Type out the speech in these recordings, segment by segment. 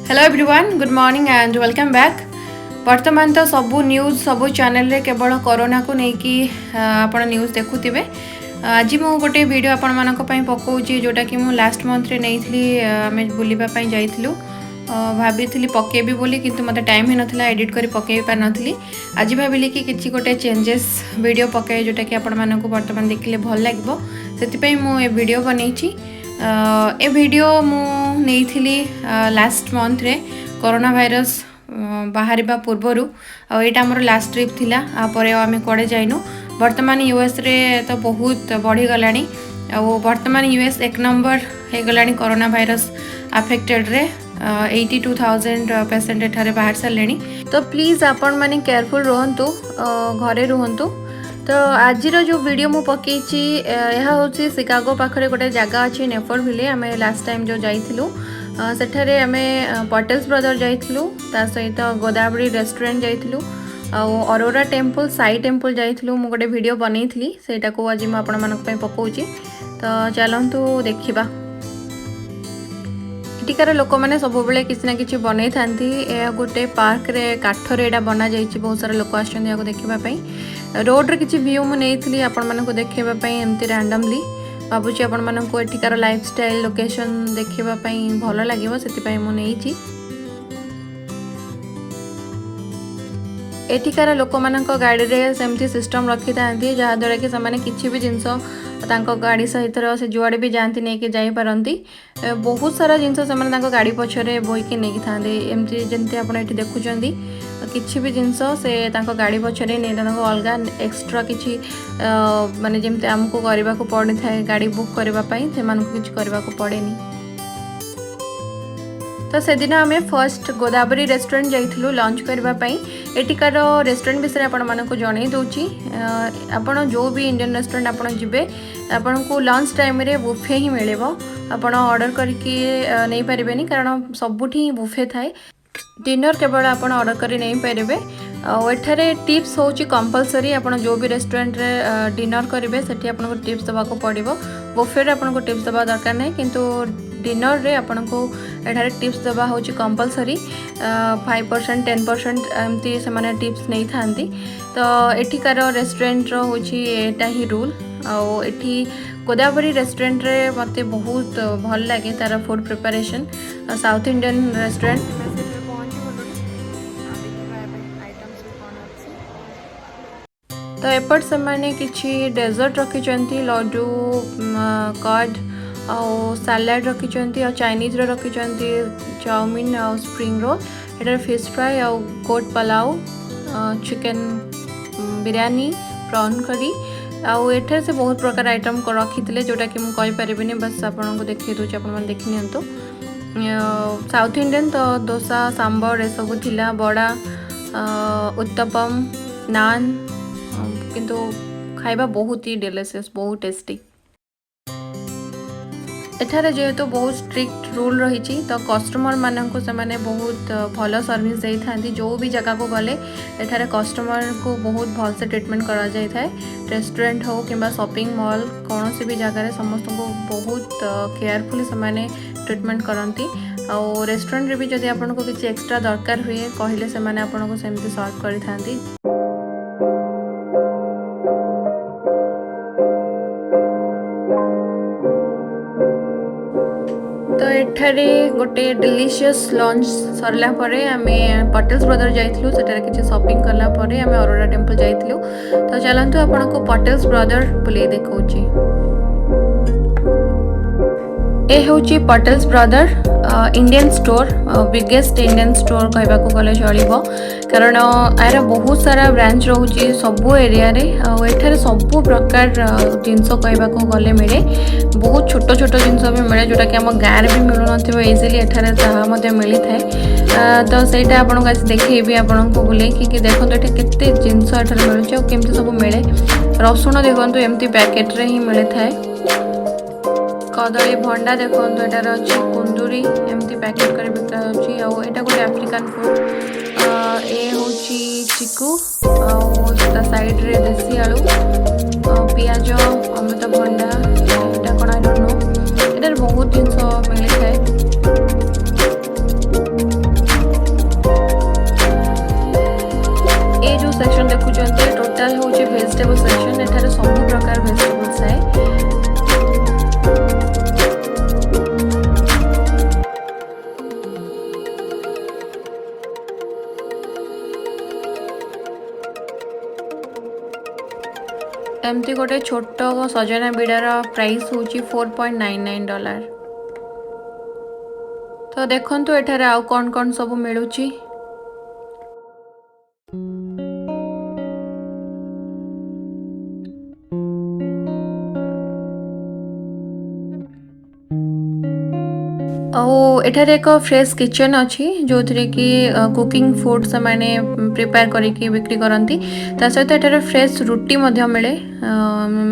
Hello everyone good morning and welcome back. वर्तमान तो सबू न्यूज़ सबू चैनल रे केवल कोरोना को लेकिन आपण न्यूज़ देखुथिबे। आज मु गोटे वीडियो आपण मानक पई पकाउची जोटा कि मु लास्ट मंथ रे नैथली आमे बुलिबा पई जाइथिलु। भाभी पकेबी बोली किंतु मते टाइम ही नथिला एडिट करी पकेबी पार नथिली। आज भाबिली कि किछि गोटे चेंजेस वीडियो पकाए जोटा कि आपण मानक वर्तमान देखिले भल लागबो, सेति पई मु ए वीडियो बनैछि। ए वीडियो मु नैथिली लास्ट मंथ रे कोरोना वायरस बाहर पूर्वर आईटा आमर लास्ट ट्रिप थिला। आपर आम कड़े जाइनु। वर्तमान यूएस रे तो बहुत बढ़ी गलानी। वर्तमान यूएस एक नंबर हो गलानी कोरोना वायरस अफेक्टेड रे 82,000 पेसेंट एठारे बाहर सारे। तो प्लीज आपण माने केयरफुल रहंतु, घरे रहंतु। तो आज जो वीडियो मु पकईची यह हूँ शिकागो पाखरे गोटे जगह अच्छी नेफरविले। आम लास्ट टाइम जो जाइलु सेठारे आम पटेल्स ब्रदर जाइलु, ता सहित गोदावरी रेस्टोरेंट जाइलु, अरोरा टेम्पल साई टेम्पल जाइलु। मु गोटे वीडियो बनईली सेटा को आज मु आपण मानक पई पकाउची। तो चलतु देखिबा। एटिकार लोक मैंने सब बेले किसी ना कि बनई था। गोटे पार्क रे काठर एटा बना जाइए। बहुत सारा लोक आसको देखापी। रोड रे किसी व्यू मुझे आपण मानक देखापी एमती रैंडमली। भावुँ आपण मानक एटिकार लाइफस्टाइल लोकेशन देखापी भल लगे से मुझे। एटिकार लोक मान गाड़ी रे सेमती सिस्टम रखी था जहाद्वारा कि से किसी भी जिनस गाड़ी सहित से जुआड़े भी जाती नहीं कि जापारती। बहुत सारा जिनस से गाड़ी पछरे बोईकी नहीं था एमती जमी आप देखुं किसी भी जिनस से गाड़ी पछरे नहीं अलग एक्सट्रा किसी माने जमती आमको करने को पड़ी था गाड़ी बुक करने से किसी करने को पड़े। तो से दिन आम फर्स्ट गोदावरी रेस्टोरेंट जाइलु लंच करने। एटिकार रेस्टोरेंट विषय आपण मानक जणई दूची। आपण जो भी इंडियन रेस्टोरेंट आपण जिबे आपण को लंच टाइम रे बुफे ही मिलेबो। आपण ऑर्डर करके नहीं पारिबेनी कारण सबुठी बुफे थाए। डिनर केवल आपण ऑर्डर करी नहीं पारिबे। एठारे टिप्स होची कंपलसरी। आपण जो भी रेस्टोरेंट रे डिनर करिवे सेठी आपण को टिप्स दबा को पड़िबो। बुफे रे आपण को टिप्स दबा दरकार नहीं, किंतु डिनर रे आपण को एठारे टिप्स दबा होची कंपलसरी। 5% 10% एमती से माने टिप्स नहीं थांती। तो एठिकार रेस्टोरेंट रो होची एटा ही रूल। आ एठी गोदावरी रेस्टोरेंट रे मते बहुत भल लगे तार food preparation. South Indian restaurant तो एपट से माने किछि डेजर्ट रखिचंती, लड्डू, कर्ड और सलाड रखिचंती, और चाइनीज रो रखिचंती चाउमीन और स्प्रिंग रोल। एटार फिश फ्राई और गोट पलाव, चिकन बिरयानी, प्रॉन करी आउ एठार से बहुत प्रकार आइटम रखी जोटा कि मुझे कहीपरि। बस आपन को देखिए दूसरे आप देखी नियंतु। साउथ इंडियन तो डोसा सांबर ये सब थिला, बड़ा, उत्तपम, नान, किंतु खाइबा बहुत ही डिलिशियस, बहुत टेस्टी। एठारे जेहेतु बहुत स्ट्रिक्ट रूल रही तो कस्टमर मानक से माने बहुत भल सर्विस दे था। जो भी जगह को गले एठारे कस्टमर को बहुत भल से ट्रीटमेंट करा जाय था। रेस्टोरेंट हो कि शॉपिंग मॉल कौन सी भी जगह समस्त को बहुत केयरफुली से माने ट्रीटमेंट करती। और रेस्टोरेंट रे भी जदि आपन को किसी एक्स्ट्रा दरकार हुए कहले से माने आपन को सेमती सर्व करि थांती। तो एठारे गोटे डिलिशियस लंच सरला परे आमे पटेल्स ब्रदर जाइलु। सेटारे किछि शॉपिंग करला परे आमे अरोरा टेम्पल जाइलु। तो चलंतु आपन को पटेल्स ब्रदर बुले देखौची। ए होची Patels brother Indian store, biggest Indian store कहबा को गले चलिबो कारण यार बहुत सारा ब्रांच रोची सबु एरिया रे। एठारे सबु प्रकार जिनस कहबा को गले मिले। बहुत छोट छोट जिनस भी मिले जोटा कि आम गाँव भी मिलू नथिबो इजिली एठारे ताहा मध्ये मिली थाए। तो सेटा आपन को आज देखैबी आपन को बुले कि देखंतु एठे केते जिनस एठारे मिलुछ और केमती सब मिले। रसुण देखंतु एमती पैकेट रे ही मिले थाए। कदली भंडा देखो एटार अच्छी कुंदूरी एमती पैकेट कर बिका होची। आ एटा गोटे अफ्रिकान फूड। ए होची चिकू आ साइड रे देसी आलू, पियाज, अमृत भंडा, एटा कोन आई डोंट नो। एटार बहुत जिनस मिले थाए। एमती गोटे छोट सजना बिड़ार प्राइस हूँ $4.99। तो देखंतु एठारे आउ कौन कौन सब मिलुची। एठारे एक फ्रेश किचन अच्छी जो थी कि कुकिंग फूड से माने प्रिपेयर करके बिक्री करती। ता सहित एठारे फ्रेश रुटी मिले।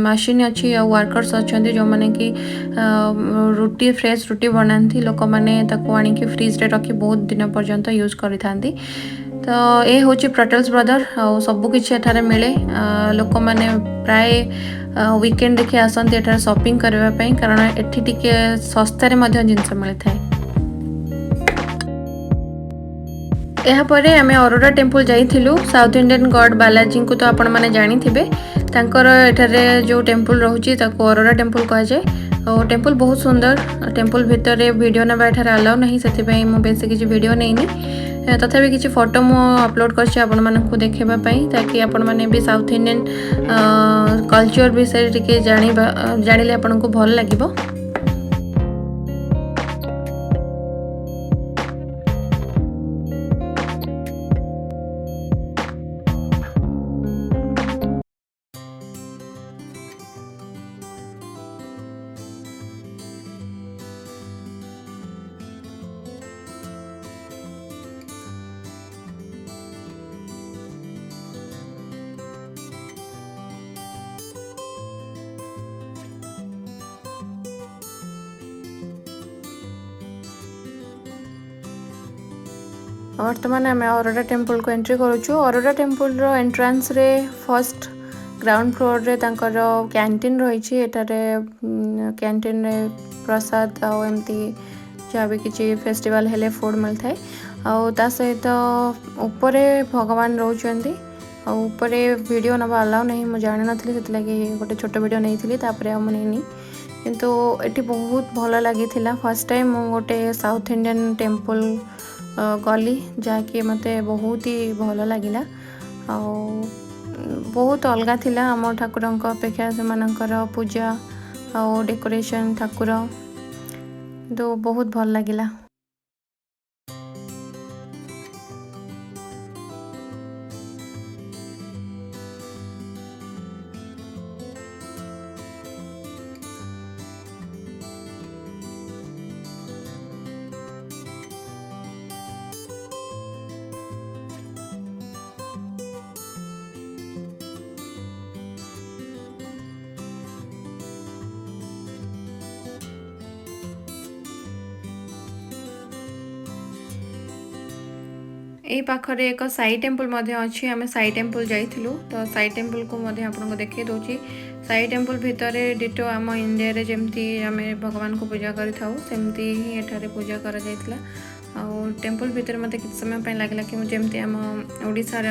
मशीन अच्छी वर्कर्स अच्छा जो मैंने कि रुटी फ्रेश रुटी बनाती लोक मैंने आणिकी फ्रिज रे रखी बहुत दिन पर्यंत यूज करी थांती। तो ये हूँ प्रटल्स ब्रदर सबकि एठारे मिले। लोक मैंने प्राय वीकेंड देखिए आसती एठारे शॉपिंग करने कारण एठी टिके सस्तारे जिनस मिलता है। यापर आम अरोरा टेम्पल जाइलु। साउथ इंडियन गॉड बालाजी को तो आपण मैंने जानी थे एठारे जो टेम्पल रोचे अरोरा टेम्पल कह जाए। और टेम्पल बहुत सुंदर। टेम्पल भितर वीडियो ना एठारे अलाउ नहीं से बेसी किसी वीडियो नहीं तथापि किसी फोटो मु अपलोड कर देखापी ताकि आपण मैंने भी साउथ इंडियन कल्चर विषय टिके जानिले आपन को भल लगिबो। वर्तमान आम अरोरा टेम्पल को एंट्री करुचु। अरोरा टेम्पल रो एंट्रांस रे फर्स्ट ग्राउंड फ्लोर रे तांकर कैंटीन रही। एटारे कैंटीन रे प्रसाद आउ एमती जहाँ भी किसी फेस्टिवल हेले फूड मिलता है। आ सहित ऊपर भगवान रोचंती। ऊपर वीडियो नवा अलाउ नहीं मुझे जानी नी से गोटे छोट वीडियो नहीं थी मुझे किंतु एटी बहुत भल लगी। फर्स्ट टाइम मु गोटे साउथ इंडियन टेम्पल गली जहाँकि मत बहुत ही भल लगिला। बहुत अलग थिला आम ठाकुर अपेक्षा से पूजा और डेकोरेशन ठाकुर तो बहुत भल लगिला। यही पाखरे एक साई टेम्पल अच्छी। आम साई टेम्पल जाइलु तो साई टेम्पल को आपको देखे दूसरी। साई टेम्पल भितर डिटो आम इंडिया रे जमती आम भगवान को पूजा करमती ही एठारे पूजा कर टेम्पल भितर मत किसी समय लगे कि जमती आम ओडिशार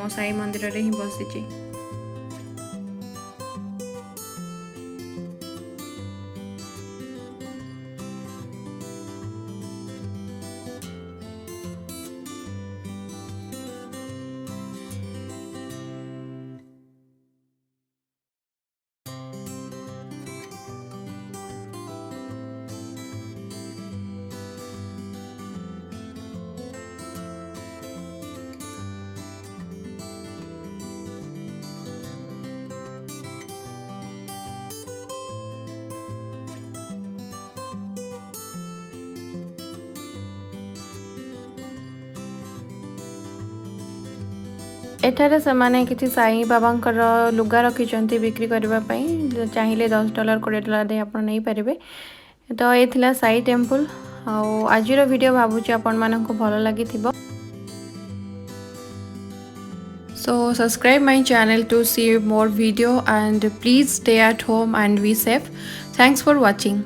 साई मंदिर रे ही बसी। एठारे से किसी साई बाबांकर लुगा रखी बिक्री करने चाहिए $10 $20 दे आप नहीं पारे। तो ये थिला साई टेम्पल। आज वीडियो भावुँ आपण मानक भल लगी। So subscribe my channel to see more video and please stay at home and be safe. Thanks for watching.